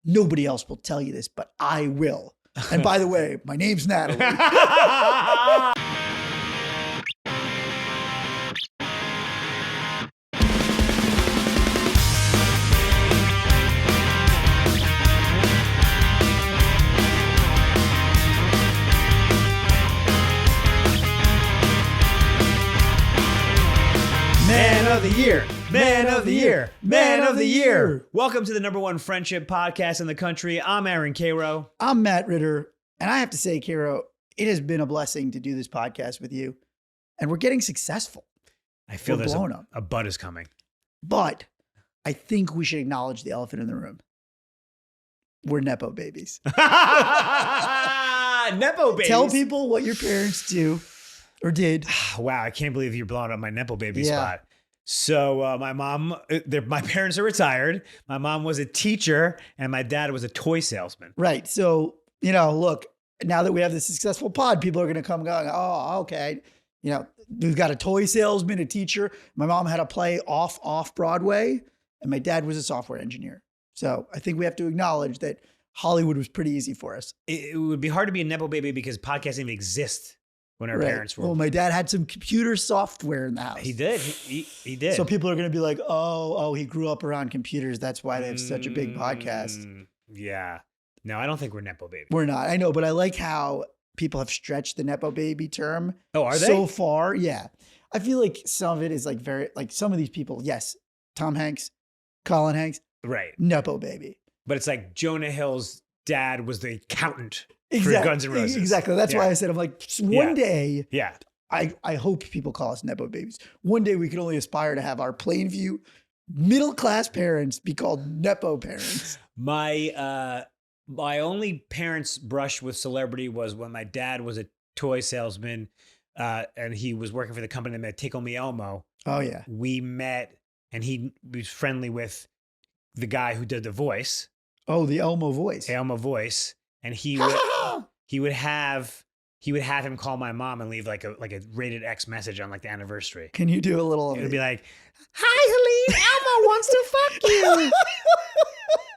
Nobody else will tell you this, but I will. And by the way, my name's Natalie. Man of the year, man of the year, man of the year. Welcome to the #1 friendship podcast in the country. I'm Aaron Cairo. I'm Matt Ritter. And I have to say, Cairo, it has been a blessing to do this podcast with you. And we're getting successful. I feel We're there's blowing up. a bud is coming. But I think we should acknowledge the elephant in the room. We're Nepo babies. Nepo babies. Tell people what your parents do or did. Wow, I can't believe you're blowing up my Nepo baby Yeah. spot. So my parents are retired. My mom was a teacher and my dad was a toy salesman. Right. So, look, now that we have this successful pod, people are going to come going, oh, okay. We've got a toy salesman, a teacher. My mom had a play off Broadway, and my dad was a software engineer. So I think we have to acknowledge that Hollywood was pretty easy for us. It would be hard to be a Nepo baby because podcasts didn't even exist when our Right. parents were. Well, my dad had some computer software in the house. He did. He did. So people are going to be like, oh, he grew up around computers. That's why they have such a big podcast. Yeah. No, I don't think we're Nepo baby. We're not. I know, but I like how people have stretched the Nepo baby term. Oh, are they? So far, yeah. I feel like some of it is like some of these people, yes, Tom Hanks, Colin Hanks, Right. Nepo baby. But it's like Jonah Hill's dad was the accountant for Exactly. Guns N' Roses. Exactly. That's why I said, I'm like, one day, Yeah. I hope people call us Nepo babies. One day we can only aspire to have our Plainview middle-class parents be called Nepo parents. My only parents' brush with celebrity was when my dad was a toy salesman and he was working for the company that made Tickle Me Elmo. Oh, yeah. We met and he was friendly with the guy who did the voice. Oh, the Elmo voice. Elmo voice. And he would have him call my mom and leave like a rated X message on like the anniversary. Can you do a little of It would it? be like, "Hi, Helene, Elmo wants to fuck you."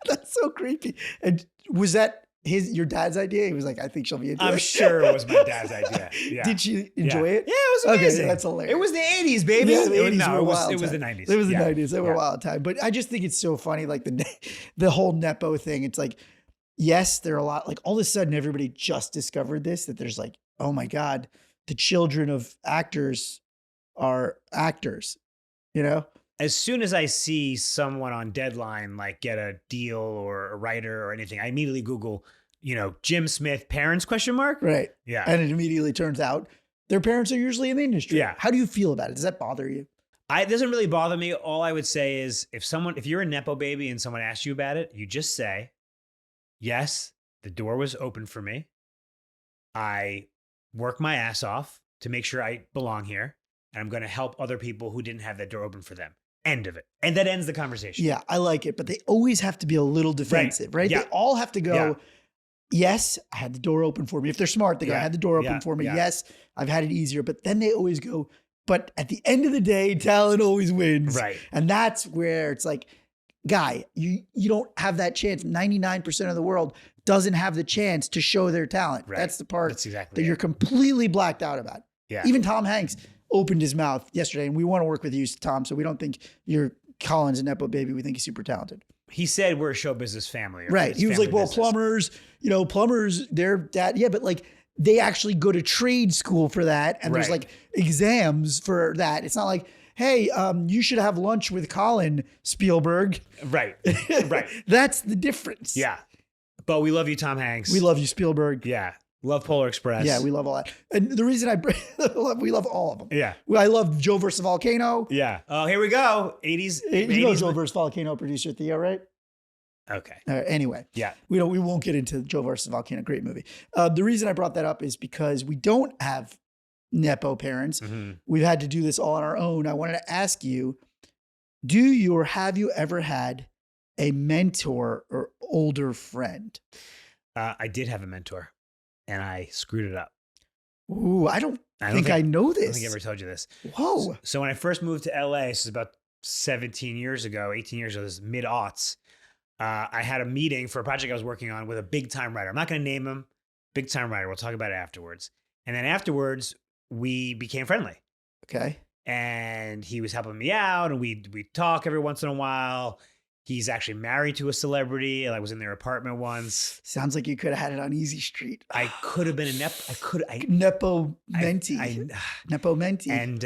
That's so creepy. And was that your dad's idea? He was like, I think she'll be into I'm it. sure it was my dad's idea. Yeah. Did she enjoy it? Yeah, it was amazing. Okay, that's hilarious. It was the 80s, baby. Yeah, the 80s were a it was wild the time. 90s. It was the Yeah. 90s. They were a wild time. But I just think it's so funny, like the whole Nepo thing. It's like, yes, there are a lot, like all of a sudden everybody just discovered this, that there's like, oh my God, the children of actors are actors, As soon as I see someone on Deadline like get a deal or a writer or anything, I immediately Google, Jim Smith parents ? Right. Yeah. And it immediately turns out their parents are usually in the industry. Yeah. How do you feel about it? Does that bother you? It doesn't really bother me. All I would say is if you're a Nepo baby and someone asks you about it, you just say, yes, the door was open for me. I work my ass off to make sure I belong here. And I'm going to help other people who didn't have that door open for them. End of it. And that ends the conversation. Yeah, I like it. But they always have to be a little defensive, right? Yeah. They all have to go, yes, I had the door open for me. If they're smart, they go, I had the door open for me. Yeah. Yes, I've had it easier. But then they always go, but at the end of the day, talent always wins. Right. And that's where it's like, guy, you don't have that chance. 99% of the world doesn't have the chance to show their talent. Right. That's the part That's exactly that it. you're completely blacked out about. Yeah. Even Tom Hanks opened his mouth yesterday, and we want to work with you, Tom, so we don't think you're Colin's a Nepo baby. We think he's super talented. He said we're a show business family. Right. It's He was like, family well, business. plumbers, their dad. Yeah, but like they actually go to trade school for that. And there's Right. like exams for that. It's not like, hey, you should have lunch with Colin Spielberg. Right. Right. That's the difference. Yeah. But we love you, Tom Hanks. We love you, Spielberg. Yeah. Love Polar Express. Yeah, we love all that. And the reason we love all of them. Yeah. I love Joe versus Volcano. Yeah. Oh, here we go. 80s. You know 80s. Joe versus Volcano producer Theo, right? Okay. Anyway, Yeah. we won't get into Joe versus Volcano. Great movie. The reason I brought that up is because we don't have Nepo parents. Mhm. We've had to do this all on our own. I wanted to ask you, do you or have you ever had a mentor or older friend? I did have a mentor and I screwed it up. Ooh, I don't think I know I this. don't think I ever told you this. Whoa. So when I first moved to LA, this is about 17 years ago, 18 years ago, this is mid-aughts, I had a meeting for a project I was working on with a big time writer. I'm not going to name him. Big time writer. We'll talk about it afterwards. And then afterwards, we became friendly. Okay. And he was helping me out, and we talk every once in a while. He's actually married to a celebrity. I was in their apartment once. Sounds like you could have had it on Easy Street. I could have been a Nepo mentee. Nepo mentee. And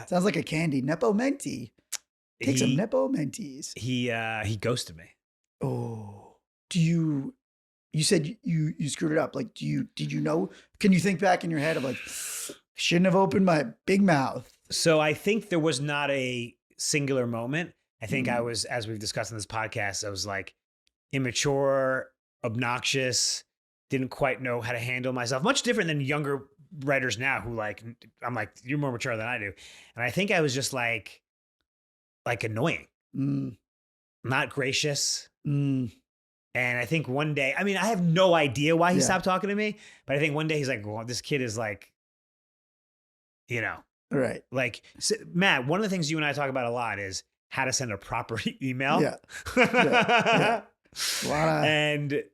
sounds like a candy. Nepo mentee. Take some Nepo mentees. He ghosted me. Oh, you said you screwed it up. Like, did you know? Can you think back in your head of like, shouldn't have opened my big mouth? So I think there was not a singular moment. I think I was, as we've discussed in this podcast, I was like immature, obnoxious, didn't quite know how to handle myself. Much different than younger writers now who like, I'm like, you're more mature than I do. And I think I was just like annoying, not gracious. And I think one day, I mean, I have no idea why he stopped talking to me, but I think one day he's like, well, this kid is like, you know, right. Like, so, Matt, one of the things you and I talk about a lot is how to send a proper email. Yeah. And,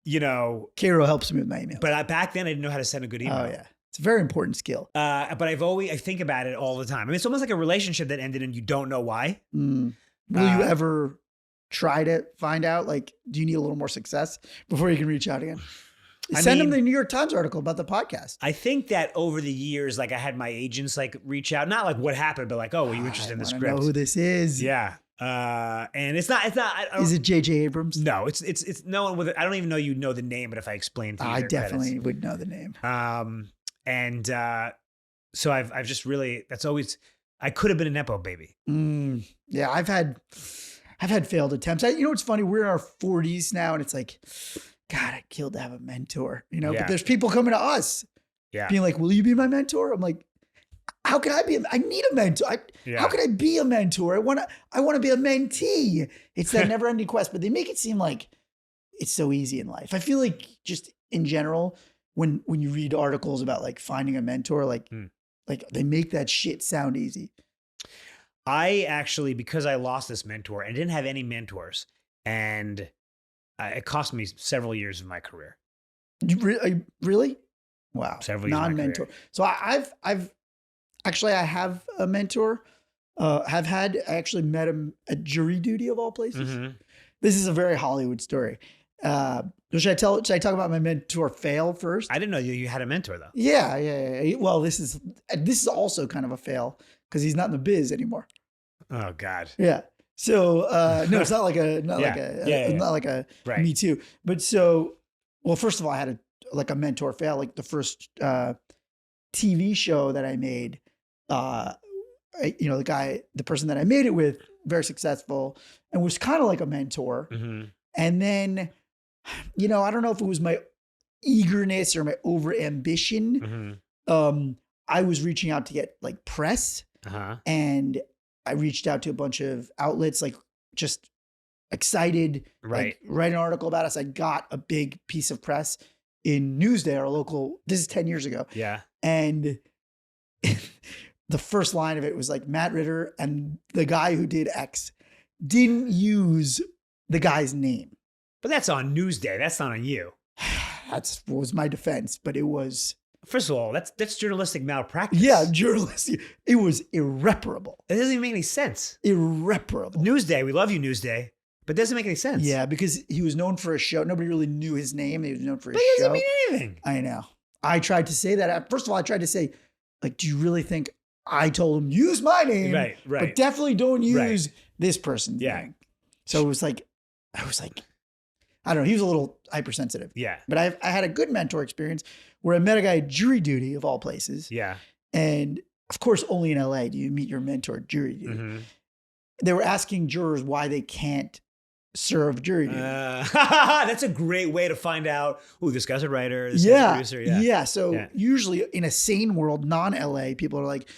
you know, Cairo helps me with my email. But back then I didn't know how to send a good email. Oh yeah. It's a very important skill. But I think about it all the time. I mean, it's almost like a relationship that ended and you don't know why. Will you ever try to find out? Like, do you need a little more success before you can reach out again? Send them the New York Times article about the podcast. I think that over the years, like I had my agents like reach out, not like what happened, but like, oh, were you interested in the script? I know who this is. Yeah. And it's not. Is it J.J. Abrams? No, it's no one with it. I don't even know you know the name, but if I explain to you, I definitely would know the name. So I've just really, that's always, I could have been a Nepo baby. Yeah, I've had failed attempts. You know what's funny? We're in our 40s now, and it's like, God, I'd kill to have a mentor, you know, but there's people coming to us being like, will you be my mentor? I'm like, how can I be? I need a mentor. How can I be a mentor? I want to be a mentee. It's that never ending quest, but they make it seem like it's so easy in life. I feel like just in general, when you read articles about like finding a mentor, like they make that shit sound easy. I actually, because I lost this mentor and didn't have any mentors, and it cost me several years of my career. Really? Wow. Several years non-mentor. Of my career. So I have a mentor. I actually met him at jury duty of all places. Mm-hmm. This is a very Hollywood story. Should I talk about my mentor fail first? I didn't know you had a mentor though. Yeah. Well, this is also kind of a fail because he's not in the biz anymore. Oh God. Yeah. So no, it's not like a right. Me Too. But well, first of all, I had a mentor fail. Like the first TV show that I made, the person that I made it with, very successful, and was kind of like a mentor. Mm-hmm. And then, I don't know if it was my eagerness or my over ambition. Mm-hmm. I was reaching out to get like press, and I reached out to a bunch of outlets, like just excited, like write an article about us. I got a big piece of press in Newsday, our local. This is 10 years ago. Yeah, and the first line of it was like Matt Ritter and the guy who did X didn't use the guy's name. But that's on Newsday. That's not on you. That was my defense, but it was. First of all, that's journalistic malpractice. Yeah, journalistic. It was irreparable. It doesn't even make any sense. Irreparable. Newsday, we love you, Newsday, but it doesn't make any sense. Yeah, because he was known for a show. Nobody really knew his name. He was known for his show. But it doesn't mean anything. I know. I tried to say that. First of all, I tried to say, like, do you really think I told him use my name? Right. But definitely don't use this person's name. So it was like, I don't know. He was a little hypersensitive. Yeah. But I had a good mentor experience where I met a guy at jury duty of all places. Yeah. And of course, only in LA do you meet your mentor at jury duty. Mm-hmm. They were asking jurors why they can't serve jury duty. That's a great way to find out, this guy's a writer, this guy's a producer. Yeah. So usually in a sane world, non-LA, people are like,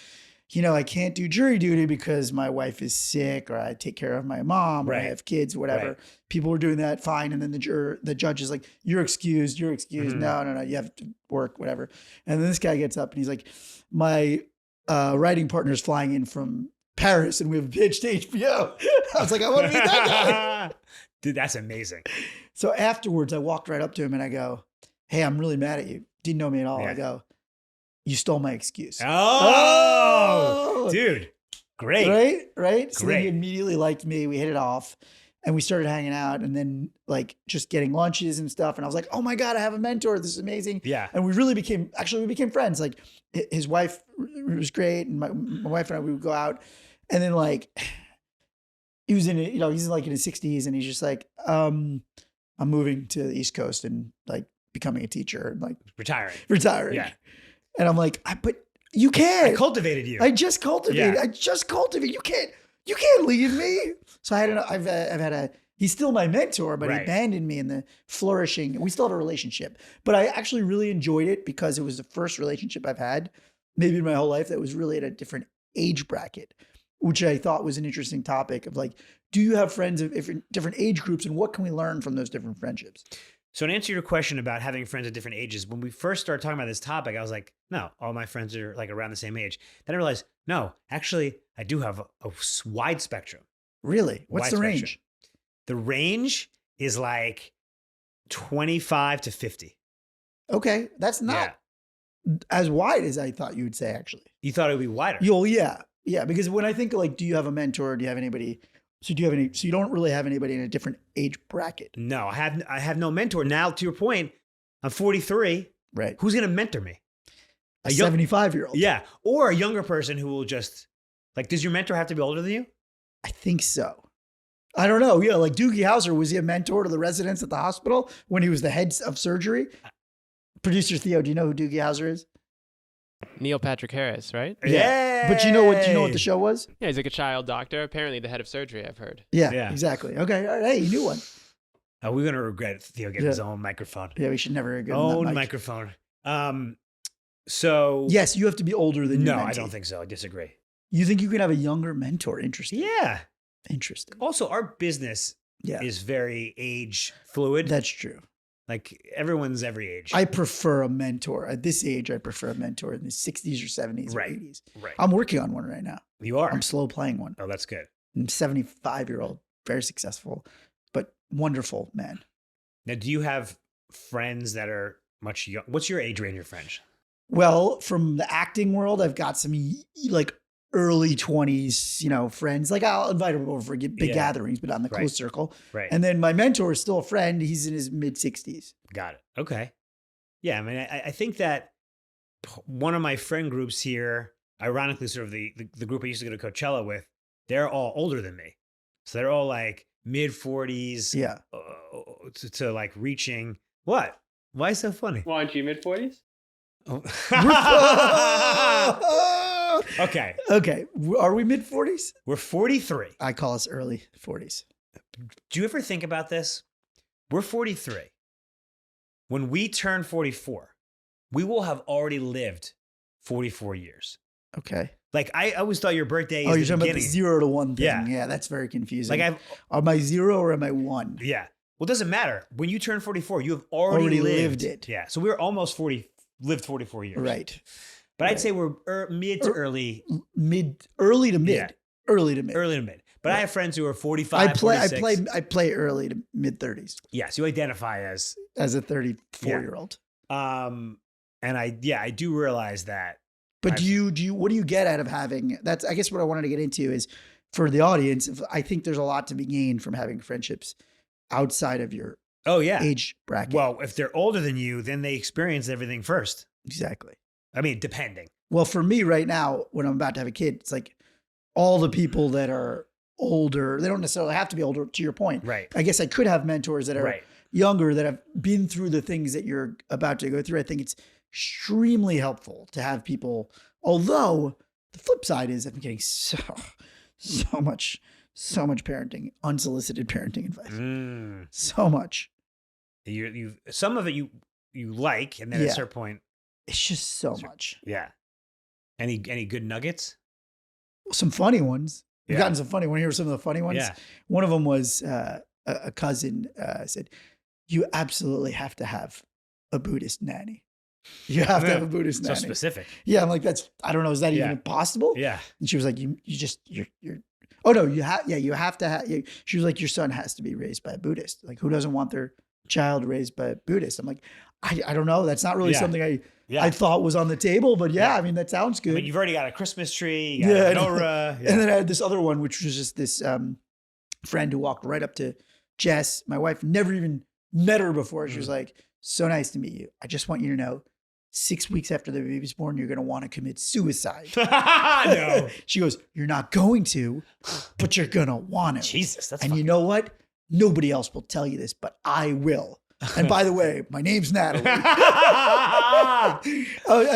I can't do jury duty because my wife is sick, or I take care of my mom, or I have kids, whatever. Right. People were doing that, fine. And then the judge is like, you're excused. Mm-hmm. No, you have to work, whatever. And then this guy gets up and he's like, my writing partner is flying in from Paris and we have a pitch to HBO. I was like, I want to meet that guy. Dude, that's amazing. So afterwards, I walked right up to him and I go, "Hey, I'm really mad at you. Didn't know me at all." Yeah. I go, "You stole my excuse." Oh, dude. Great. Right. So then he Great. immediately liked me. We hit it off and we started hanging out and then like just getting lunches and stuff. And I was like, "Oh my God, I have a mentor. This is amazing." Yeah. And we became friends. Like his wife was great. And my wife and I, we would go out and then like, he was he's like in his 60s and he's just like, I'm moving to the East Coast and like becoming a teacher and like retiring. Yeah. And I'm like, but you can't. I cultivated you. I just cultivated. You can't leave me. So I've had a, he's still my mentor, but he abandoned me in the flourishing. We still have a relationship, but I actually really enjoyed it because it was the first relationship I've had maybe in my whole life that was really at a different age bracket, which I thought was an interesting topic of like, do you have friends of different age groups and what can we learn from those different friendships? So to answer your question about having friends at different ages, when we first started talking about this topic, I was like, no, all my friends are like around the same age. Then I realized, no, actually, I do have a wide spectrum. Really? What's the range? The range is like 25 to 50. Okay. That's not as wide as I thought you would say, actually. You thought it would be wider. Yeah. Because when I think like, do you have a mentor? Do you have anybody? So you don't really have anybody in a different age bracket? No, I have no mentor. Now, to your point, I'm 43. Right. Who's going to mentor me? A 75-year-old. Yeah. Or a younger person who will just like, does your mentor have to be older than you? I think so. I don't know. Yeah. Like Doogie Howser, was he a mentor to the residents at the hospital when he was the head of surgery? Producer Theo, do you know who Doogie Howser is? Neil Patrick Harris, right? Yeah. But do you know what the show was? Yeah, he's like a child doctor. Apparently the head of surgery, I've heard. Yeah. Exactly. Okay. All right. Hey, you knew one. Oh, we're going to regret Theo getting his own microphone. Yeah, we should never get own microphone. So yes, you have to be older than your mentee. I don't think so. I disagree. You think you can have a younger mentor? Interesting. Yeah. Interesting. Also, our business is very age fluid. That's true. Like everyone's every age. I prefer a mentor. At this age, I prefer a mentor in the 60s or 70s or 80s. Right. I'm working on one right now. You are? I'm slow playing one. Oh, that's good. I'm 75-year-old, very successful, but wonderful man. Now, do you have friends that are much young? What's your age range of friends? Well, from the acting world, I've got some like early 20s, friends. Like I'll invite them over for big gatherings, but on the close circle. Right. And then my mentor is still a friend. He's in his mid 60s. Got it. Okay. Yeah. I mean, I think that one of my friend groups here, ironically, sort of the group I used to go to Coachella with, they're all older than me. So they're all like mid 40s. Yeah. To like reaching what? Why so funny? Well, aren't you mid 40s? Oh. Okay. Are we mid 40s? We're 43. I call us early 40s. Do you ever think about this? We're 43. When we turn 44, we will have already lived 44 years. Okay. Like I always thought your birthday is you're the talking beginning. about the 0 to 1 thing. Yeah. Yeah, that's very confusing. Like am I 0 or am I 1? Yeah. Well, it doesn't matter. When you turn 44, you have already lived it. Yeah. So we're almost 40, lived 44 years. Right. But I'd say we're mid to early. Early to mid. Yeah. Early to mid. Early to mid. But I have friends who are 45, 46. I play early to mid 30s. Yes, you identify as a 34-year-old. And I do realize that. But what do you get out of having that's I guess what I wanted to get into is for the audience, I think there's a lot to be gained from having friendships outside of your age bracket. Well, if they're older than you, then they experience everything first. Exactly. I mean, depending. Well, for me right now, when I'm about to have a kid, it's like all the people that are older, they don't necessarily have to be older, to your point. Right. I guess I could have mentors that are younger that have been through the things that you're about to go through. I think it's extremely helpful to have people, although the flip side is I'm getting so much parenting, unsolicited parenting advice. So much. You some of it you like, and then at a certain point, it's just so much. Yeah. Any good nuggets? Some funny ones. We've Yeah. gotten some funny. Want to hear some of the funny ones? Yeah. One of them was a cousin said, "You absolutely have to have a Buddhist nanny. You have to have a Buddhist nanny." So specific. Yeah, I'm like, I don't know, is that even possible? Yeah. And she was like, you're Oh no, you have to have. She was like, your son has to be raised by a Buddhist. Like, who doesn't want their child raised by a Buddhist? I'm like, I don't know. That's not really something I thought was on the table, but I mean, that sounds good. I mean, you've already got a Christmas tree, you got a menorah. And then I had this other one, which was just this friend who walked right up to Jess, my wife, never even met her before. She was like, so nice to meet you. I just want you to know, 6 weeks after the baby's born, you're going to want to commit suicide. No. She goes, you're not going to, but you're going to want to. Jesus, that's And you know what? Nobody else will tell you this, but I will. And by the way, my name's Natalie. And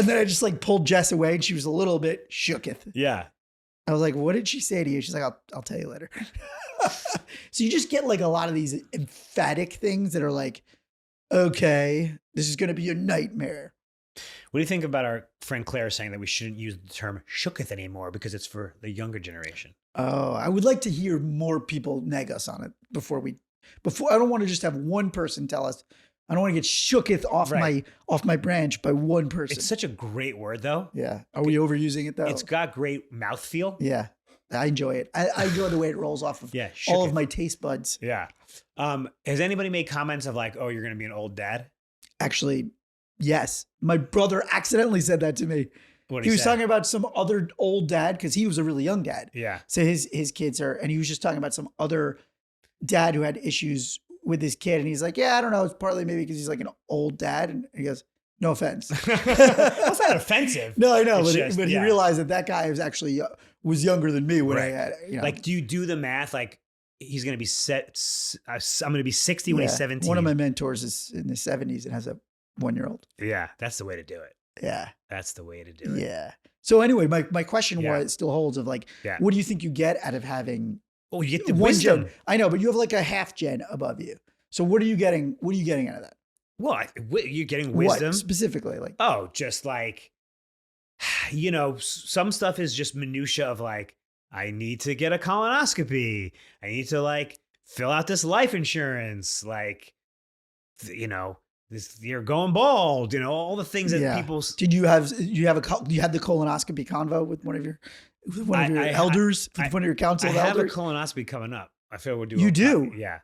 then I just like pulled Jess away and she was a little bit shooketh. Yeah. I was like, what did she say to you? She's like, I'll tell you later. So you just get like a lot of these emphatic things that are like, okay, this is going to be a nightmare. What do you think about our friend Claire saying that we shouldn't use the term shooketh anymore because it's for the younger generation? Oh, I would like to hear more people neg us on it before I don't want to just have one person tell us. I don't want to get shooketh off my branch by one person. It's such a great word though. Yeah. Are we overusing it though? It's got great mouthfeel. Yeah. I enjoy it. I enjoy the way it rolls off of all of my taste buds. Yeah. Has anybody made comments of like, oh, you're going to be an old dad? Actually, yes. My brother accidentally said that to me. He was talking about some other old dad because he was a really young dad. Yeah. So his kids and he was just talking about some other dad who had issues with his kid. And he's like, yeah, I don't know. It's partly maybe because he's like an old dad. And he goes, no offense. That's not offensive. No, I know. But he realized that guy was actually was younger than me when I had, Like, do you do the math? Like, he's going to be I'm going to be 60 when he's 17. One of my mentors is in his 70s and has a 1-year-old. Yeah, that's the way to do it. Yeah. That's the way to do it. Yeah. So anyway, my question still holds of like, what do you think you get out of having you get the wisdom. Gen? I know, but you have like a half gen above you. So what are you getting? What are you getting out of that? Well, you're getting wisdom. What specifically? Like, oh, just like, some stuff is just minutia of like, I need to get a colonoscopy. I need to like fill out this life insurance. Like, you're going bald, all the things that people. Did you have the colonoscopy convo with one of your elders, one of your council elders? I have a colonoscopy coming up. I feel we'll do. You do? Yeah.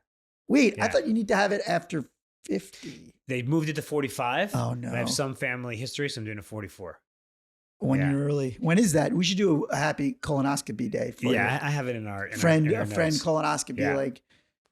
Wait, I thought you need to have it after 50. They moved it to 45. Oh no! I have some family history, so I'm doing a 44. 1 year early. When is that? We should do a happy colonoscopy day for you. I have it in our friend notes. colonoscopy. Yeah. Like,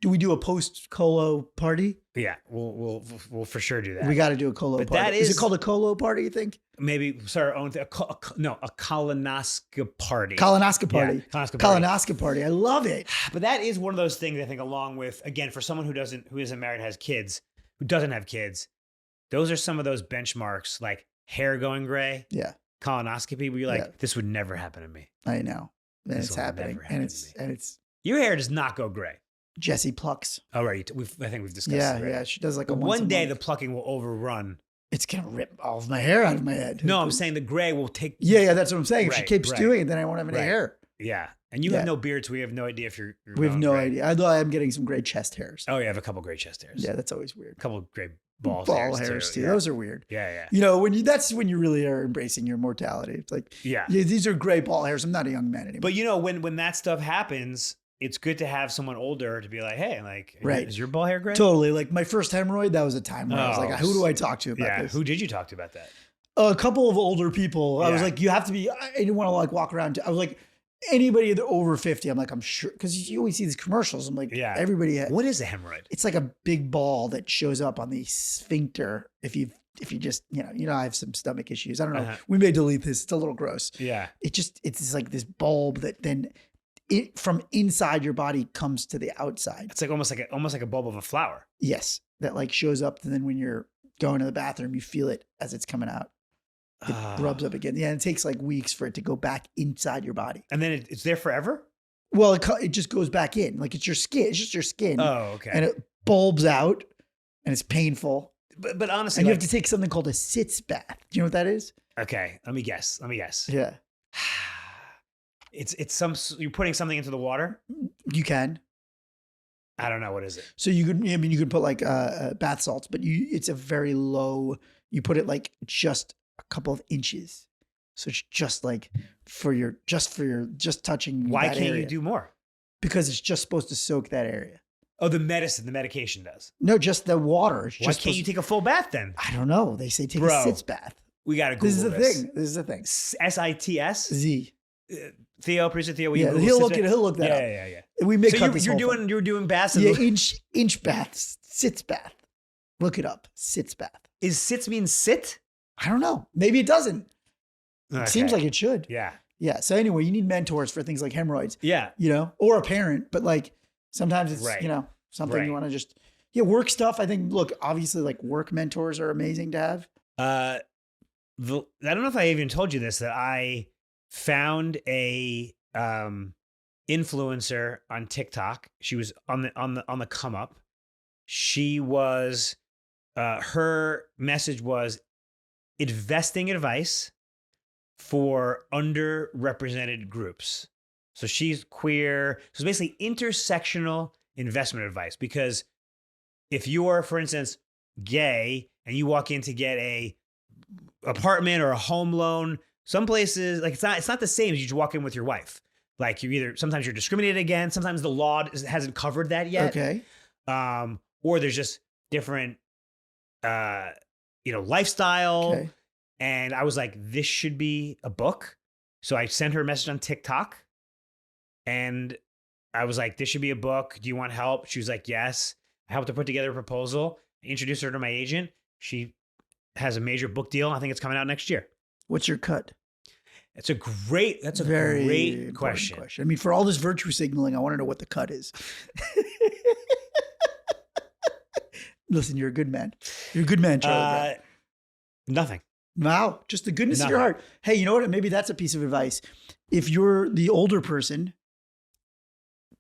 do we do a post colo party? Yeah, we'll for sure do that. We got to do a colo party. Is it called a colo party? You think? Maybe sorry, a colonoscopy party. Colonoscopy party. Yeah, colonoscopy party. I love it. But that is one of those things I think, along with, again, for someone who isn't married, has kids, who doesn't have kids, those are some of those benchmarks, like hair going gray. Yeah. Colonoscopy, where you're like, this would never happen to me. I know. And it's happening. And it's your hair does not go gray. Jessie plucks. Oh, right. I think we've discussed it. Right? Yeah. She does like one day the plucking will overrun. It's going to rip all of my hair out of my head. No, I'm saying the gray will take. Yeah, that's what I'm saying. If she keeps doing it, then I won't have any hair. Yeah. And you have no beard, so we have no idea if you're we have no idea. Although I am getting some gray chest hairs. Oh, you have a couple gray chest hairs. Yeah, that's always weird. A couple of gray ball hairs too. Yeah. Those are weird. Yeah. That's when you really are embracing your mortality. It's like, these are gray ball hairs. I'm not a young man anymore. But when that stuff happens, it's good to have someone older to be like, hey, like, is your ball hair gray? Totally. Like my first hemorrhoid, that was a time where I was like, who do I talk to about this? Who did you talk to about that? A couple of older people. I was like, you have to be, I didn't want to like walk around. I was like, anybody over 50, I'm like, I'm sure. Because you always see these commercials. I'm like, everybody. What is a hemorrhoid? It's like a big ball that shows up on the sphincter. If you just, I have some stomach issues. I don't know. We may delete this. It's a little gross. Yeah. It's like this bulb that then from inside your body comes to the outside. It's like almost like a bulb of a flower. Yes. That like shows up. And then when you're going to the bathroom, you feel it as it's coming out. It rubs up again. Yeah. It takes like weeks for it to go back inside your body. And then it's there forever? Well, it just goes back in. Like it's your skin. It's just your skin. Oh, okay. And it bulbs out and it's painful. But honestly, and you have to take something called a sitz bath. Do you know what that is? Okay. Let me guess. Yeah. You're putting something into the water? You can. I don't know. What is it? So you could put like bath salts, but it's a very low, you put it like just a couple of inches. So it's just like just touching. Why that can't area. you do more? Because it's just supposed to soak that area. Oh, the medication does. No, just the water. It's Why just can't you take a full bath then? I don't know. They say take Bro, a sitz bath. We got to Google This is the this. thing. This is the thing. SITS? Z. Theo, producer Theo, will Yeah, you Google he'll sits? look that up. Yeah. We may So cut this you're whole thing. doing baths. Yeah, inch baths, sitz bath. Look it up. Sitz bath. Is sits mean sit? I don't know. Maybe it doesn't. Okay. It seems like it should. Yeah. Yeah. So anyway, you need mentors for things like hemorrhoids, Yeah. or a parent, but like sometimes it's, Right. something you want to just, work stuff. I think, look, obviously like work mentors are amazing to have. I don't know if I even told you this, that I found a influencer on TikTok. She was on the come up. She was her message was investing advice for underrepresented groups. So she's queer. So it's basically intersectional investment advice, because if you are, for instance, gay and you walk in to get a apartment or a home loan, some places, like it's not the same as you just walk in with your wife. Like sometimes you're discriminated against. Sometimes the law hasn't covered that yet. Okay. Or there's just different, lifestyle. Okay. And I was like, this should be a book. So I sent her a message on TikTok and I was like, this should be a book. Do you want help? She was like, yes. I helped her put together a proposal. I introduced her to my agent. She has a major book deal. I think it's coming out next year. What's your cut? That's a great Very great question. I mean, for all this virtue signaling, I want to know what the cut is. Listen, you're a good man. You're a good man, Charlie. Nothing. Wow. Just the goodness of your Nothing. heart. Hey, you know what? Maybe that's a piece of advice. If you're the older person,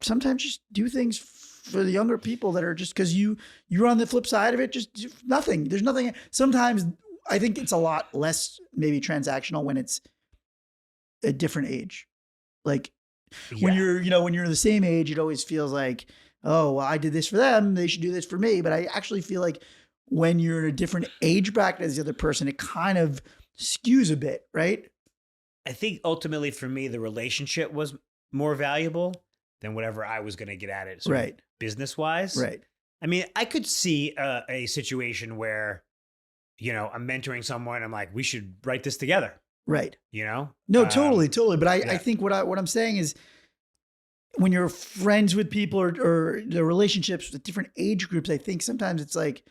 sometimes just do things for the younger people that are just because you're on the flip side of it. Just do nothing. There's nothing. Sometimes I think it's a lot less maybe transactional when it's a different age. Like when you're the same age, it always feels like, oh, well, I did this for them, they should do this for me. But I actually feel like when you're in a different age bracket as the other person, it kind of skews a bit, right? I think ultimately for me, the relationship was more valuable than whatever I was going to get at it. Right. Business wise. Right. I mean, I could see a situation where, I'm mentoring someone. I'm like, we should write this together. Right. No, totally. But I yeah. think what I'm saying is when you're friends with people or the relationships with different age groups, I think sometimes it's like,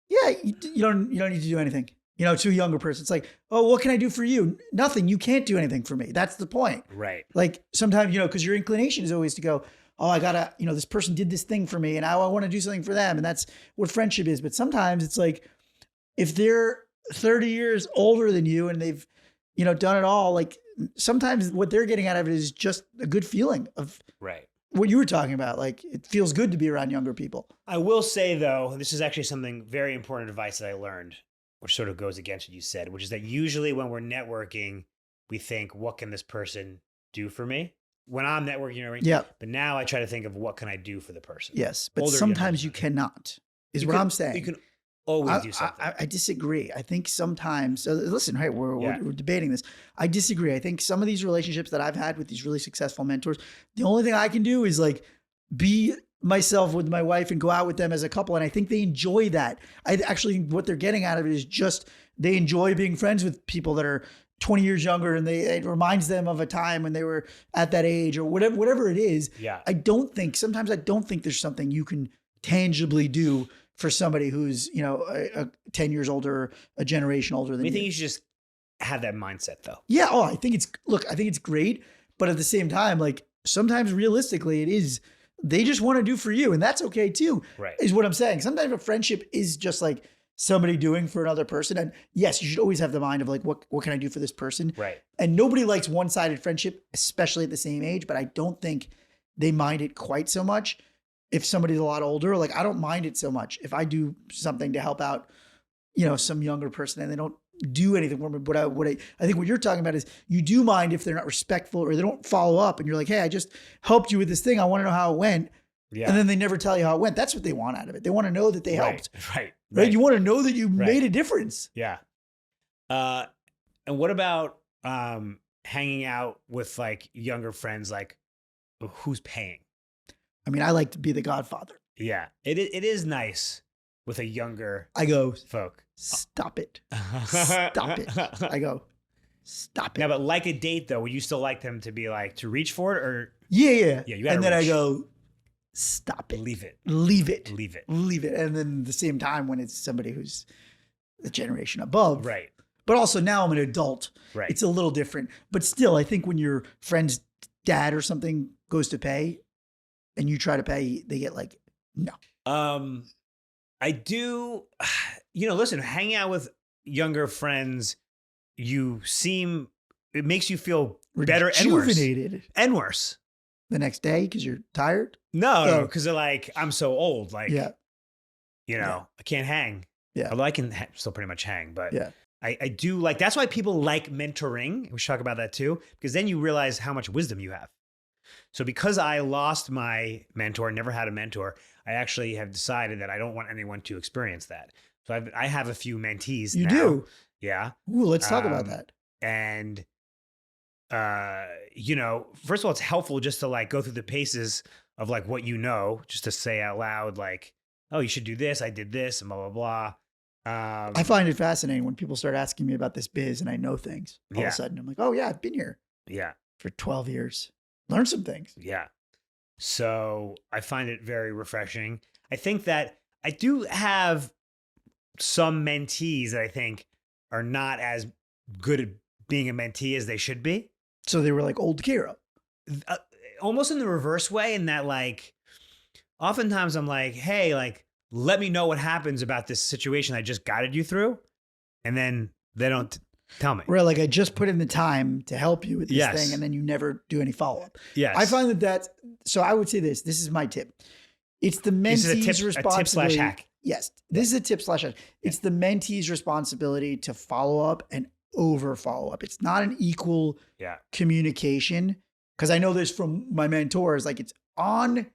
yeah, you don't need to do anything. To a younger person, it's like, oh, what can I do for you? Nothing. You can't do anything for me. That's the point. Right. Like sometimes, because your inclination is always to go, oh, I gotta, this person did this thing for me and I want to do something for them. And that's what friendship is. But sometimes it's like, if they're 30 years older than you and they've, done it all, like sometimes what they're getting out of it is just a good feeling of Right. what you were talking about. Like it feels good to be around younger people. I will say though, this is actually something very important advice that I learned, which sort of goes against what you said, which is that usually when we're networking, we think, what can this person do for me? When I'm networking, Yeah. But now I try to think of what can I do for the person? Yes. But Older, sometimes you younger. cannot, is You what can- I'm saying. You can always do something. I disagree. I think sometimes, so listen, hey, we're debating this. I disagree. I think some of these relationships that I've had with these really successful mentors, the only thing I can do is like be myself with my wife and go out with them as a couple. And I think they enjoy that. What they're getting out of it is just, they enjoy being friends with people that are 20 years younger and it reminds them of a time when they were at that age or whatever it is. Yeah. Sometimes I don't think there's something you can tangibly do for somebody who's, 10 years older, a generation older than I you. think you should just have that mindset though. Yeah. Oh, I think it's great. But at the same time, like sometimes realistically they just want to do for you. And that's okay too, Right. is what I'm saying. Sometimes a friendship is just like somebody doing for another person. And yes, you should always have the mind of like, what can I do for this person? Right. And nobody likes one-sided friendship, especially at the same age, but I don't think they mind it quite so much. If somebody's a lot older, like I don't mind it so much. If I do something to help out, some younger person and they don't do anything for me. But I think what you're talking about is you do mind if they're not respectful or they don't follow up and you're like, hey, I just helped you with this thing. I want to know how it went. Yeah. And then they never tell you how it went. That's what they want out of it. They want to know that they helped. Right. You want to know that you Right. made a difference. Yeah. And what about hanging out with like younger friends, like who's paying? I mean, I like to be the godfather. Yeah, it is nice with a younger I go, folk. stop it. Stop it. I go, stop it. Yeah, but like a date though, would you still like them to be like to reach for it or Yeah. Yeah, you gotta and then reach. I go, stop it. leave it? Leave it. Leave it. Leave it. And then at the same time, when it's somebody who's the generation above. Right. But also now I'm an adult. Right. It's a little different. But still, I think when your friend's dad or something goes to pay and you try to pay, they get like, no. I do, listen, hanging out with younger friends, it makes you feel better and worse. Rejuvenated And worse. the next day because you're tired. No, because they're like, I'm so old. Like, Yeah. I can't hang. Yeah. Although I can still pretty much hang, but Yeah. I do like, that's why people like mentoring. We should talk about that too, because then you realize how much wisdom you have. So because I lost my mentor, never had a mentor, I actually have decided that I don't want anyone to experience that. So I have a few mentees You now. do. Yeah. Ooh, let's talk about Um, that. And, first of all, it's helpful just to like go through the paces of like what just to say out loud, like, oh, you should do this. I did this and blah, blah, blah. I find it fascinating when people start asking me about this biz and I know things. All of Yeah. a sudden, I'm like, oh, yeah, I've been here Yeah. for 12 years. Learn some things. Yeah. So I find it very refreshing. I think that I do have some mentees that I think are not as good at being a mentee as they should be. So they were like old Kira. Almost in the reverse way, in that like, oftentimes I'm like, hey, like, let me know what happens about this situation I just guided you through. And then they don't tell me. Where like I just put in the time to help you with this Yes. thing and then you never do any follow-up. Yes. I find so I would say this is my tip. It's the This is mentee's a responsibility. tip/hack. Yes, this is a tip/hack. It's the mentee's responsibility to follow up and over follow up. It's not an equal Yeah. communication because I know this from my mentors. Like it's on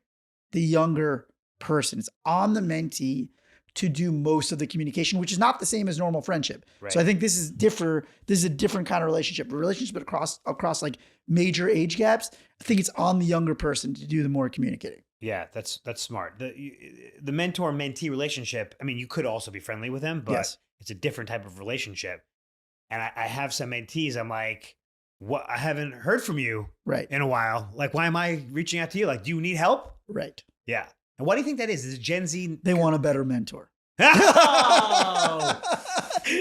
the younger person, it's on the mentee to do most of the communication, which is not the same as normal friendship. Right. So I think this is a different kind of relationship. A relationship across like major age gaps. I think it's on the younger person to do the more communicating. Yeah, that's smart. The mentor-mentee relationship, I mean, you could also be friendly with them, but Yes. it's a different type of relationship. And I have some mentees, I'm like, what? I haven't heard from you Right. in a while. Like, why am I reaching out to you? Like, do you need help? Right. Yeah. And why do you think that is? Is it Gen Z? They want a better mentor. Oh!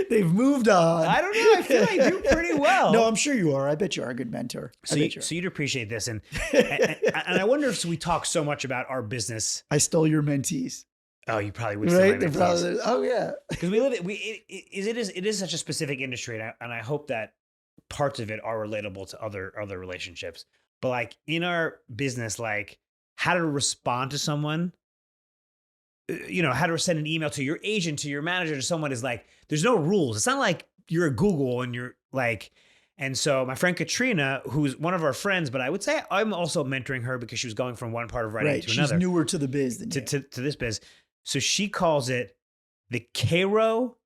They've moved on. I don't know. I feel I do pretty well. No, I'm sure you are. I bet you are a good mentor. So, I bet you are. so you'd appreciate this. And I wonder if we talk so much about our business. I stole your mentees. Oh, you probably would. Right? Right? They're probably, oh yeah. Because we live it is such a specific industry, and I hope that parts of it are relatable to other relationships. But like in our business, like how to respond to someone, how to send an email to your agent, to your manager, to someone is like, there's no rules. It's not like you're a Google and you're like, and so my friend Katrina, who's one of our friends, but I would say I'm also mentoring her because she was going from one part of writing Right. to She's another. newer to the biz than you. To this biz. So she calls it the Cairo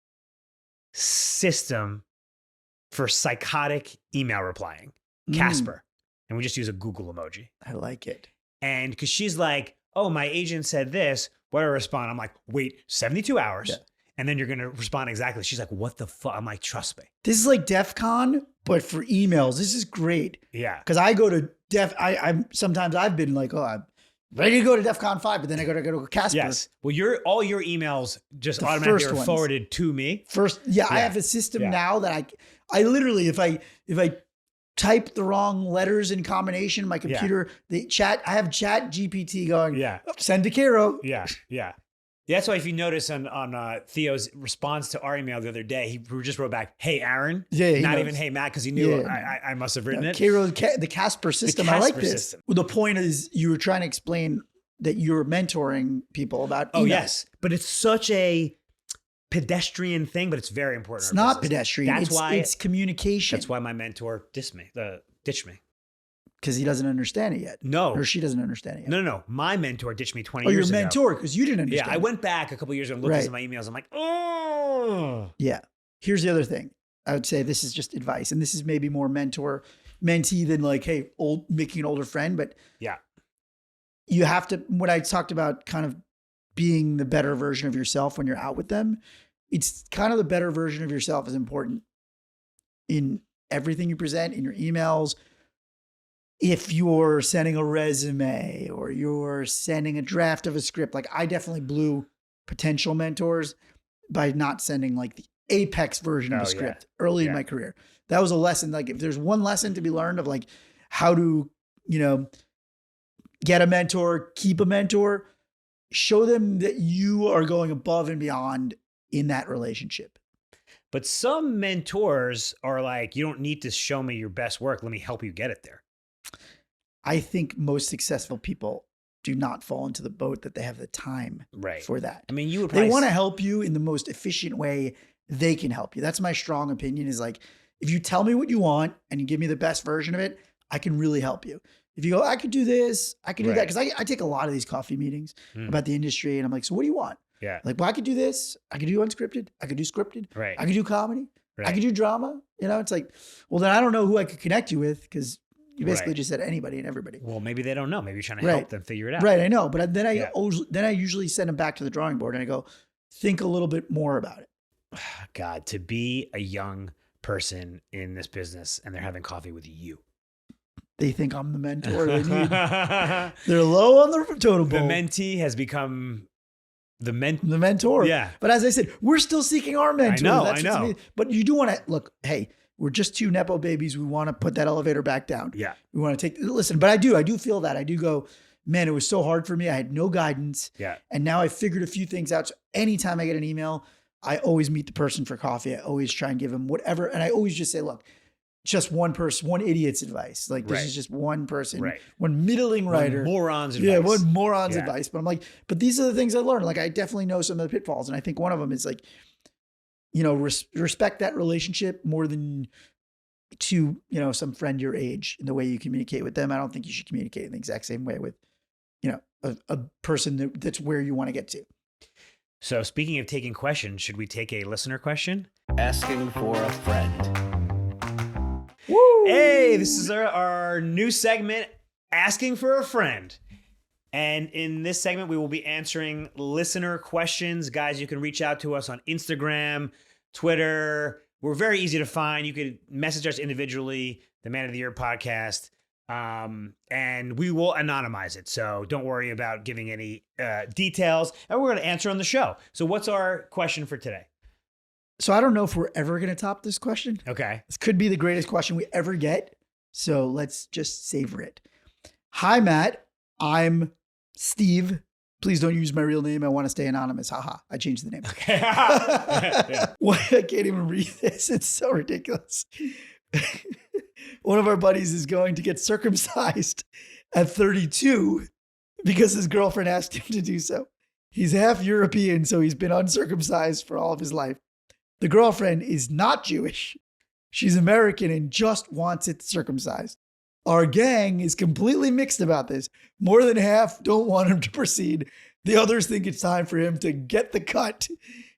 system for psychotic email replying, Casper. And we just use a Google emoji. I like it. And because she's like, oh, my agent said this, what do I respond? I'm like, wait, 72 hours. Yeah. And then you're going to respond exactly. She's like, what the fuck? I'm like, trust me. This is like DEF CON, but for emails. This is great. Yeah. Because I go to sometimes I've been like, oh, I'm ready to go to DEF CON 5, but then I go to Casper. Yes. Well, all your emails just The automatically first are ones. forwarded to me. First, I Yeah. have a system Yeah. now that I literally, if I type the wrong letters in combination, my computer, I have Chat GPT going, Yeah. send to Cairo. Yeah. Yeah. That's why if you notice on Theo's response to our email the other day, he just wrote back, hey, Aaron. Yeah, he Not knows. even, hey, Matt, because he knew Yeah. I must have written it. Cairo, the Casper system. I like Casper this. system. Well, the point is you were trying to explain that you're mentoring people about email. Oh, yes. But it's such a pedestrian thing, but it's very important. It's in our not business. pedestrian. That's why it's communication. That's why my mentor ditched me. Because he doesn't understand it yet. No. Or she doesn't understand it yet. No. My mentor ditched me 20 Oh, years your ago. mentor, because you didn't understand. Yeah, I it. went back a couple years ago and looked Right. at my emails. I'm like, oh. Yeah. Here's the other thing. I would say this is just advice. And this is maybe more mentor mentee than like, hey, making an older friend. But Yeah. you have to, when I talked about kind of being the better version of yourself when you're out with them, it's kind of the better version of yourself is important in everything you present, in your emails. If you're sending a resume or you're sending a draft of a script, like I definitely blew potential mentors by not sending like the apex version of a script early in my career. That was a lesson. Like if there's one lesson to be learned of like how to, get a mentor, keep a mentor, show them that you are going above and beyond in that relationship. But some mentors are like, you don't need to show me your best work. Let me help you get it there. I think most successful people do not fall into the boat that they have the time for that. I mean, you would they want to help you in the most efficient way they can help you. That's my strong opinion is like, if you tell me what you want and you give me the best version of it, I can really help you. If you go, I could do this, I could do that. Cause I take a lot of these coffee meetings about the industry and I'm like, so what do you want? Yeah. Like, well, I could do this. I could do unscripted. I could do scripted. Right. I could do comedy. Right. I could do drama. It's like, well, then I don't know who I could connect you with because you basically just said anybody and everybody. Well, maybe they don't know. Maybe you're trying to help them figure it out. Right. I know. But then I usually send them back to the drawing board and I go, think a little bit more about it. God, to be a young person in this business and they're having coffee with you. They think I'm the mentor they need. They're low on the totem pole. The mentee has become the mentor. Yeah. But as I said, we're still seeking our mentor. I know. But you do want to look, hey, we're just two nepo babies. We want to put that elevator back down. Yeah. We want to listen, but I do feel that. I do go, man, it was so hard for me. I had no guidance. Yeah. And now I figured a few things out. So anytime I get an email, I always meet the person for coffee. I always try and give them whatever. And I always just say, look, just one person, one idiot's advice. Like this is just one person, one middle writer. One moron's advice. Yeah, one moron's advice. But I'm like, but these are the things I learned. Like I definitely know some of the pitfalls. And I think one of them is like, respect that relationship more than to, some friend your age in the way you communicate with them. I don't think you should communicate in the exact same way with, a person that's where you want to get to. So speaking of taking questions, should we take a listener question? Asking for a friend. Woo! Hey, this is our new segment, Asking for a Friend. And in this segment, we will be answering listener questions. Guys, you can reach out to us on Instagram, Twitter. We're very easy to find. You could message us individually, the Man of the Year podcast, and we will anonymize it. So don't worry about giving any details. And we're going to answer on the show. So what's our question for today? So I don't know if we're ever going to top this question. Okay. This could be the greatest question we ever get. So let's just savor it. Hi, Matt. I'm Steve. Please don't use my real name. I want to stay anonymous. Haha. I changed the name. Okay. Why I can't even read this. It's so ridiculous. One of our buddies is going to get circumcised at 32 because his girlfriend asked him to do so. He's half European, so he's been uncircumcised for all of his life. The girlfriend is not Jewish. She's American and just wants it circumcised. Our gang is completely mixed about this. More than half don't want him to proceed. The others think it's time for him to get the cut.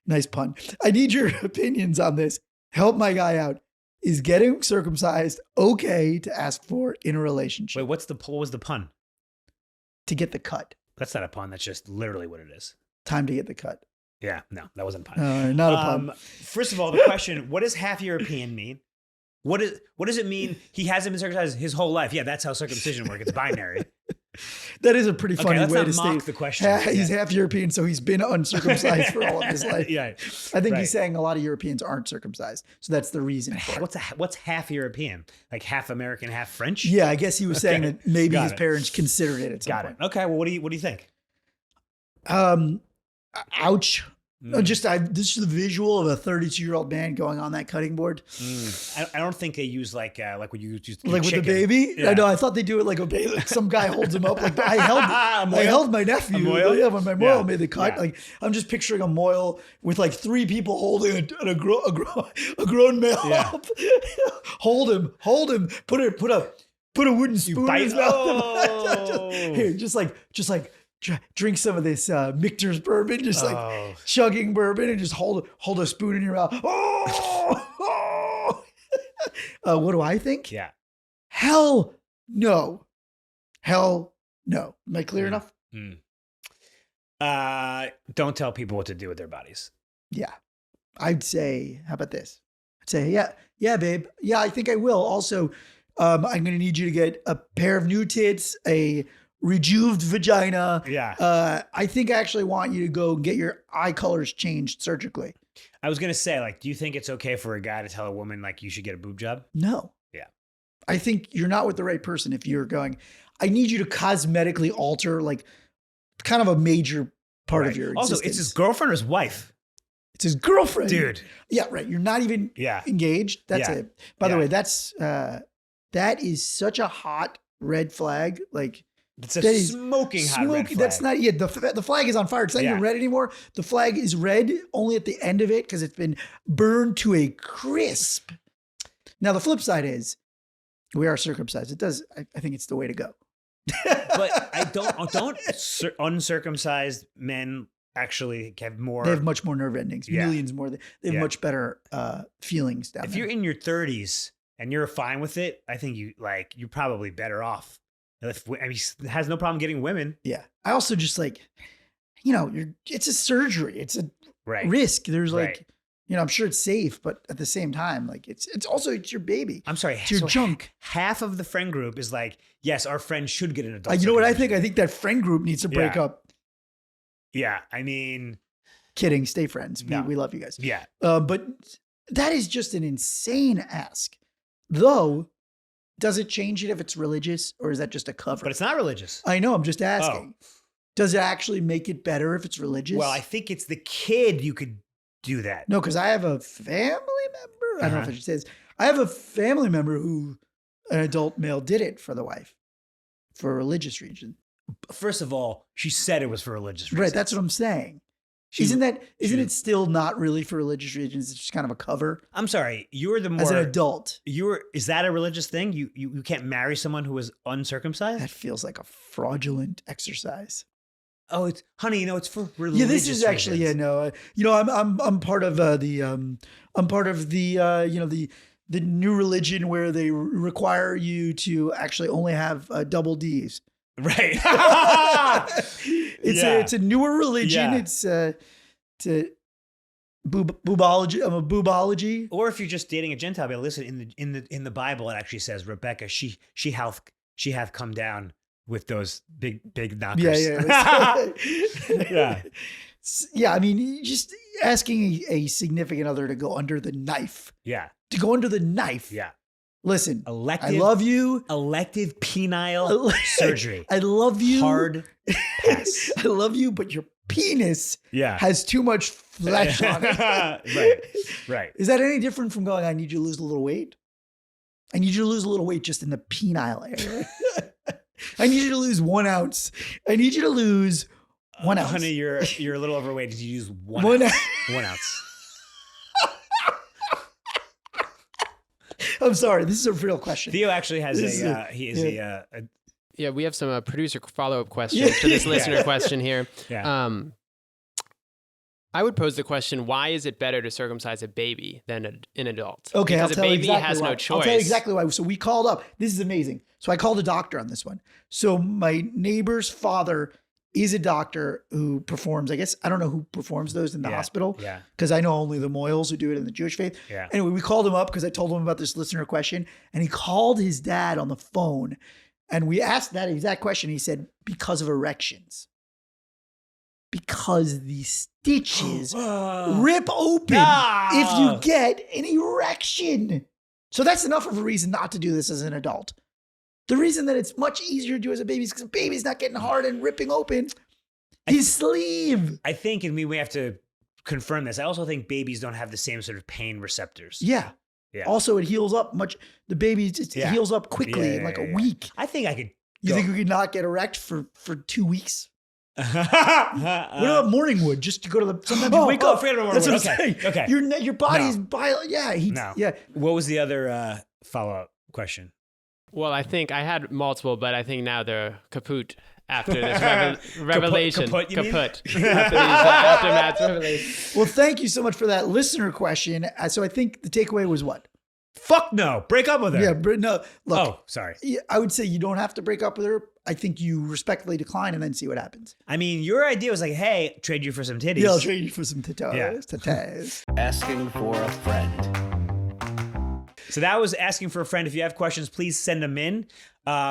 Nice pun. I need your opinions on this. Help my guy out. Is getting circumcised okay to ask for in a relationship? Wait, what was the pun? To get the cut. That's not a pun. That's just literally what it is. Time to get the cut. Yeah, no, that wasn't a pun. Not a pun. First of all, the question, what does half European mean? What does it mean he hasn't been circumcised his whole life? Yeah, that's how circumcision works. It's binary. That is a pretty funny way to mock state the question. He's half European, so he's been uncircumcised for all of his life. Yeah, I think he's saying a lot of Europeans aren't circumcised, so that's the reason for it. What's half European? Like half American, half French? Yeah, I guess he was saying that maybe his parents considered it at some point. Okay, well, what do you think? Ouch. This is the visual of a 32-year-old man going on that cutting board. I don't think they use like when you use like with chicken. the baby. Yeah. I know. I thought they do it like a baby. Like some guy holds him up. Like I held my nephew. Yeah, when my moil made the cut. Yeah. Like I'm just picturing a moil with like three people holding a grown male up. Hold him. Put a wooden spoon in his mouth. Oh. Here, just like. Drink some of this Michter's bourbon, just like chugging bourbon and just hold a spoon in your mouth. Oh! What do I think? Yeah. Hell no. Hell no. Am I clear enough? Don't tell people what to do with their bodies. Yeah. I'd say, how about this? I'd say, yeah, babe. Yeah, I think I will. Also, I'm going to need you to get a pair of new tits, a rejuved vagina. Yeah. I think I actually want you to go get your eye colors changed surgically. I was going to say, like, do you think it's okay for a guy to tell a woman, like, you should get a boob job? No. Yeah. I think you're not with the right person if you're going, I need you to cosmetically alter, like, kind of a major part of your existence. Also, it's his girlfriend or his wife? It's his girlfriend. Dude. Yeah, right. You're not even engaged. That's it. By the way, that is such a hot red flag. Like, it's a smoking hot red flag. That's not yet. The flag is on fire. It's not even red anymore. The flag is red only at the end of it because it's been burned to a crisp. Now, the flip side is we are circumcised. It does. I think it's the way to go. But I don't uncircumcised men actually have more. They have much more nerve endings, millions more. They have much better feelings down there. If you're in your 30s and you're fine with it, I think you're probably better off. He has no problem getting women. Yeah. I also just it's a surgery. It's a risk. There's I'm sure it's safe, but at the same time, like it's your baby. I'm sorry. It's your junk. Half of the friend group is like, yes, our friend should get an adult. You know what I think? I think that friend group needs to break up. Yeah. I mean, kidding. Stay friends. We love you guys. Yeah. But that is just an insane ask. Though, does it change it if it's religious or is that just a cover? But it's not religious. I know. I'm just asking. Does it actually make it better if it's religious? Well, I think it's the kid you could do that. No, because I have a family member. I don't know if I should say this. I have a family member who, an adult male, did it for the wife for a religious reason. First of all, she said it was for religious reasons. Right. That's what I'm saying. Isn't it still not really for religious reasons? It's just kind of a cover. I'm sorry. You're the more as an adult. Is that a religious thing? You can't marry someone who is uncircumcised? That feels like a fraudulent exercise. Oh, it's for religious. Yeah, this is actually I'm part of the the new religion where they require you to actually only have double D's. Right. It's a newer religion. Yeah. It's boobology. I'm a boobology. Or if you're just dating a Gentile, but listen, in the Bible, it actually says Rebecca, she hath come down with those big knockers. Yeah. Yeah. I mean, just asking a significant other to go under the knife. Yeah. To go under the knife. Yeah. Listen, I Elective love you. Elective penile surgery. I love you. Hard pass. I love you, but your penis has too much flesh on it. Right. Is that any different from going, I need you to lose a little weight? I need you to lose a little weight just in the penile area. I need you to lose 1 ounce. I need you to lose 1 ounce. Honey, you're a little overweight. Did you use 1 ounce? 1 ounce. I'm sorry. This is a real question. Theo actually has Yeah, we have some producer follow-up questions to this listener question here. Yeah. I would pose the question, why is it better to circumcise a baby than an adult? Okay, because I'll tell a you baby exactly has why. no choice. I'll tell you exactly why. So we called up. This is amazing. So I called a doctor on this one. So my neighbor's father is a doctor who performs, I guess, I don't know who performs those in the hospital. Yeah. Because I know only the Moyles who do it in the Jewish faith. Yeah. Anyway, we called him up because I told him about this listener question. And he called his dad on the phone. And we asked that exact question. He said, because of erections. Because the stitches rip open if you get an erection. So that's enough of a reason not to do this as an adult. The reason that it's much easier to do as a baby is because a baby's not getting hard and ripping open his sleeve. I think, and we have to confirm this, I also think babies don't have the same sort of pain receptors. Yeah. Also, it heals up much. The baby just heals up quickly in like a week. I think I could. You think we could not get erect for 2 weeks? What about morning wood? Just to go to the. Sometimes you wake up. Forget about That's morning what wood. I'm saying. Okay. Your body's yeah. What was the other follow-up question? Well, I think I had multiple, but I think now they're kaput after this revelation. Kaput, you mean? After these aftermath revelation. Well, thank you so much for that listener question. So I think the takeaway was what? Fuck no. Break up with her. Yeah, but no. Look, Oh, sorry. I would say you don't have to break up with her. I think you respectfully decline and then see what happens. I mean, your idea was like, hey, trade you for some titties. Yeah, I'll trade you for some tatas. Yeah. Tatas. Asking for a friend. So that was asking for a friend. If you have questions, please send them in.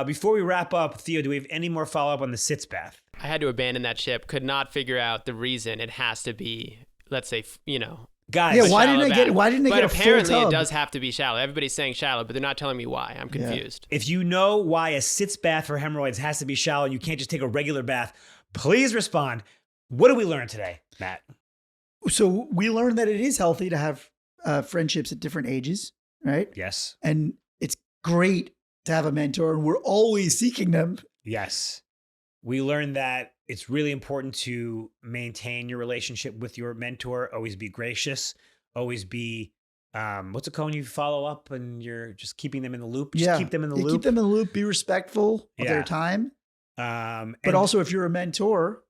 Before we wrap up, Theo, do we have any more follow-up on the sitz bath? I had to abandon that ship. Could not figure out the reason it has to be, let's say, Guys, Yeah, why shallow didn't I get? bath. Why didn't I But get a full apparently tub? it does have to be shallow. Everybody's saying shallow, but they're not telling me why. I'm confused. if you know why a sitz bath for hemorrhoids has to be shallow and you can't just take a regular bath, please respond. What did we learn today, Matt? So we learned that it is healthy to have friendships at different ages, right? Yes. And it's great to have a mentor, and we're always seeking them. Yes. We learned that it's really important to maintain your relationship with your mentor. Always be gracious. Always be, what's it called when you follow up and you're just keeping them in the loop? Just keep them in the loop. Keep them in the loop. Be respectful of Yeah. their time. But But also, if you're a mentor,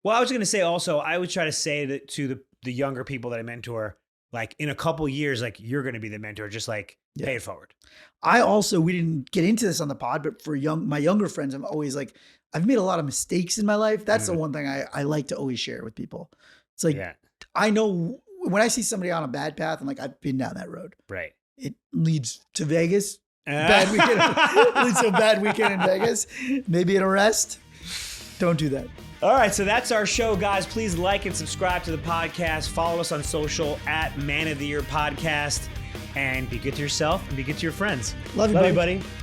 well, I was going to say also, I would try to say that to the younger people that I mentor, like in a couple years, like you're going to be the mentor, just like pay it forward. we didn't get into this on the pod, but for my younger friends, I'm always like, I've made a lot of mistakes in my life. That's the one thing I like to always share with people. It's like, I know when I see somebody on a bad path, I'm like, I've been down that road. Right. It leads to Vegas. Bad weekend. It leads to a bad weekend in Vegas. Maybe an arrest. Don't do that. All right, so that's our show, guys. Please like and subscribe to the podcast. Follow us on social at Man of the Year Podcast. And be good to yourself and be good to your friends. Love you, Love buddy. you, buddy.